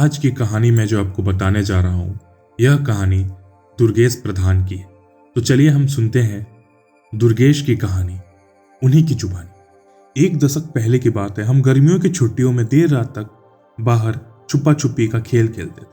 आज की कहानी मैं जो आपको बताने जा रहा हूँ, यह कहानी दुर्गेश प्रधान की है। तो चलिए हम सुनते हैं दुर्गेश की कहानी, उन्हीं की जुबानी। 1 दशक पहले की बात है। हम गर्मियों की छुट्टियों में देर रात तक बाहर छुपा छुपी का खेल खेलते थे।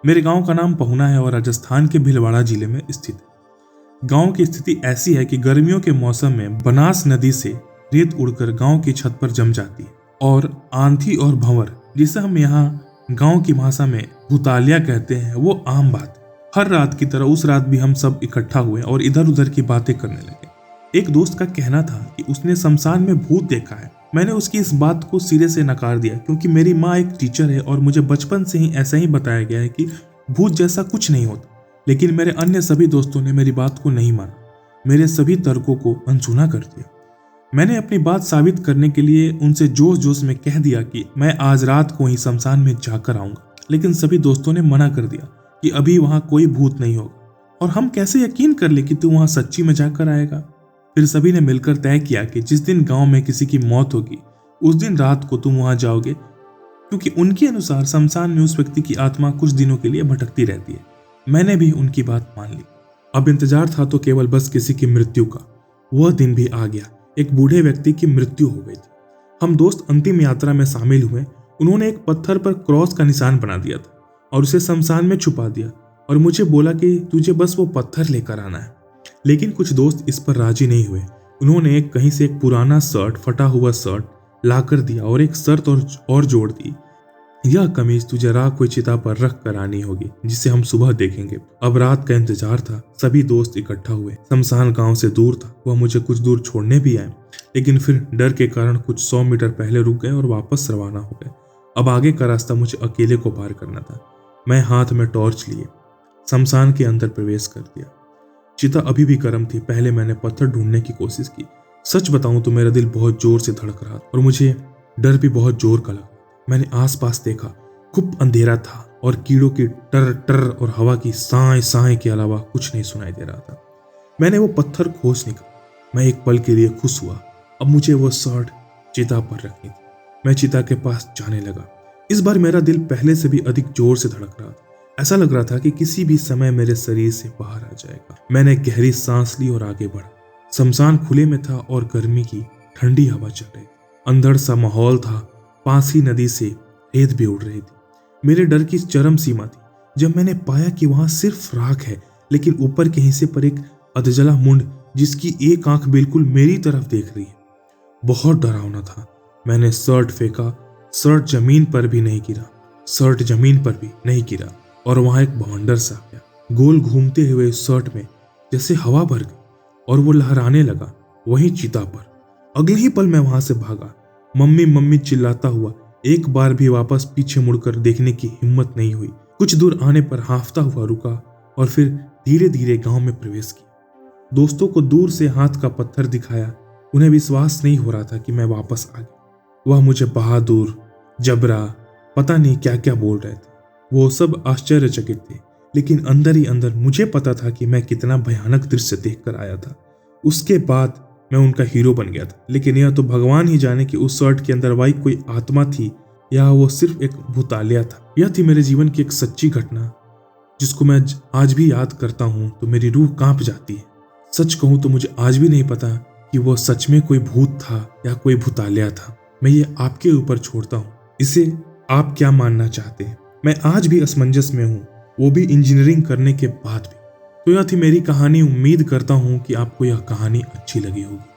मेरे गांव का नाम पहुना है और राजस्थान के भीलवाड़ा जिले में स्थित है। गांव की स्थिति ऐसी है कि गर्मियों के मौसम में बनास नदी से रेत उड़कर गांव की छत पर जम जाती है और आंधी और भंवर, जिसे हम यहाँ गांव की भाषा में भूतालिया कहते हैं, वो आम बात है। हर रात की तरह उस रात भी हम सब इकट्ठा हुए और इधर उधर की बातें करने लगे। एक दोस्त का कहना था कि उसने शमशान में भूत देखा है। मैंने उसकी इस बात को सिरे से नकार दिया, क्योंकि मेरी माँ एक टीचर है और मुझे बचपन से ही ऐसा ही बताया गया है कि भूत जैसा कुछ नहीं होता। लेकिन मेरे अन्य सभी दोस्तों ने मेरी बात को नहीं माना, मेरे सभी तर्कों को अनसुना कर दिया। मैंने अपनी बात साबित करने के लिए उनसे जोश जोश में कह दिया कि मैं आज रात को ही शमशान में जाकर आऊंगा। लेकिन सभी दोस्तों ने मना कर दिया कि अभी वहां कोई भूत नहीं होगा और हम कैसे यकीन कर ले कि तू वहां सच्ची में जाकर आएगा। फिर सभी ने मिलकर तय किया कि जिस दिन गांव में किसी की मौत होगी उस दिन रात को तुम वहां जाओगे, क्योंकि उनके अनुसार शमशान में उस व्यक्ति की आत्मा कुछ दिनों के लिए भटकती रहती है। मैंने भी उनकी बात मान ली। अब इंतजार था तो केवल बस किसी की मृत्यु का। वह दिन भी आ गया। एक बूढ़े व्यक्ति की मृत्यु हो गई थी। हम दोस्त अंतिम यात्रा में शामिल हुए। उन्होंने एक पत्थर पर क्रॉस का निशान बना दिया था और उसे शमशान में छुपा दिया और मुझे बोला कि तुझे बस वो पत्थर लेकर आना है। लेकिन कुछ दोस्त इस पर राजी नहीं हुए। उन्होंने कहीं से एक पुराना शर्ट, फटा हुआ शर्ट लाकर दिया और एक शर्त और जोड़ दी, यह कमीज तुझे रात को चिता पर रख कर आनी होगी, जिसे हम सुबह देखेंगे। अब रात का इंतजार था। सभी दोस्त इकट्ठा हुए। शमशान गांव से दूर था। वह मुझे कुछ दूर छोड़ने भी आए, लेकिन फिर डर के कारण कुछ 100 मीटर पहले रुक गए और वापस रवाना हो गए। अब आगे का रास्ता मुझे अकेले को पार करना था। मैं हाथ में टॉर्च लिए शमशान के अंदर प्रवेश कर दिया। चिता अभी भी गर्म थी। पहले मैंने पत्थर ढूंढने की कोशिश की। सच बताऊं तो मेरा दिल बहुत जोर से धड़क रहा और मुझे डर भी बहुत जोर का लगा। मैंने आसपास देखा। खूब अंधेरा था और कीड़ों की टर टर और हवा की साए साए के अलावा कुछ नहीं सुनाई दे रहा था। मैंने वो पत्थर खोज निकाला। मैं एक पल के लिए खुश हुआ। अब मुझे वो शर्ट चिता पर रखनी थी। मैं चिता के पास जाने लगा। इस बार मेरा दिल पहले से भी अधिक जोर से धड़क रहा था। ऐसा लग रहा था कि किसी भी समय मेरे शरीर से बाहर आ जाएगा। मैंने गहरी सांस ली और आगे बढ़ा। शमशान खुले में था और गर्मी की ठंडी हवा चल रही थी। अंधड़ सा माहौल था। पास ही नदी से रेत भी उड़ रही थी। मेरे डर की चरम सीमा थी जब मैंने पाया कि वहां सिर्फ राख है, लेकिन ऊपर के हिस्से पर एक अधजला मुंड जिसकी एक आंख बिल्कुल मेरी तरफ देख रही है। बहुत डरावना था। मैंने शर्ट फेंका। शर्ट जमीन पर भी नहीं गिरा और वहां एक बवंडर सा गया। गोल घूमते हुए शर्ट में जैसे हवा भर गई और वो लहराने लगा वहीं चिता पर। अगले ही पल मैं वहां से भागा। मम्मी मम्मी चिल्लाता हुआ। एक बार भी वापस पीछे मुड़कर देखने की हिम्मत नहीं हुई। कुछ दूर आने पर हांफता हुआ रुका और फिर धीरे धीरे गांव में प्रवेश किया। दोस्तों को दूर से हाथ का पत्थर दिखाया। उन्हें विश्वास नहीं हो रहा था कि मैं वापस आ गया। वह मुझे बहादुर, जबरा, पता नहीं क्या क्या बोल रहे थे। वो सब आश्चर्यचकित थे, लेकिन अंदर ही अंदर मुझे पता था कि मैं कितना भयानक दृश्य देखकर आया था। उसके बाद मैं उनका हीरो बन गया था। लेकिन यह तो भगवान ही जाने कि उस शर्ट के अंदर वाई कोई आत्मा थी या वो सिर्फ एक भूतालिया था। यह थी मेरे जीवन की एक सच्ची घटना, जिसको मैं आज भी याद करता हूँ तो मेरी रूह कांप जाती है। सच कहूँ तो मुझे आज भी नहीं पता कि वो सच में कोई भूत था या कोई भूतालिया था। मैं ये आपके ऊपर छोड़ता हूँ। इसे आप क्या मानना चाहते हैं? मैं आज भी असमंजस में हूँ, वो भी इंजीनियरिंग करने के बाद भी। तो यह थी मेरी कहानी। उम्मीद करता हूँ कि आपको यह कहानी अच्छी लगी होगी।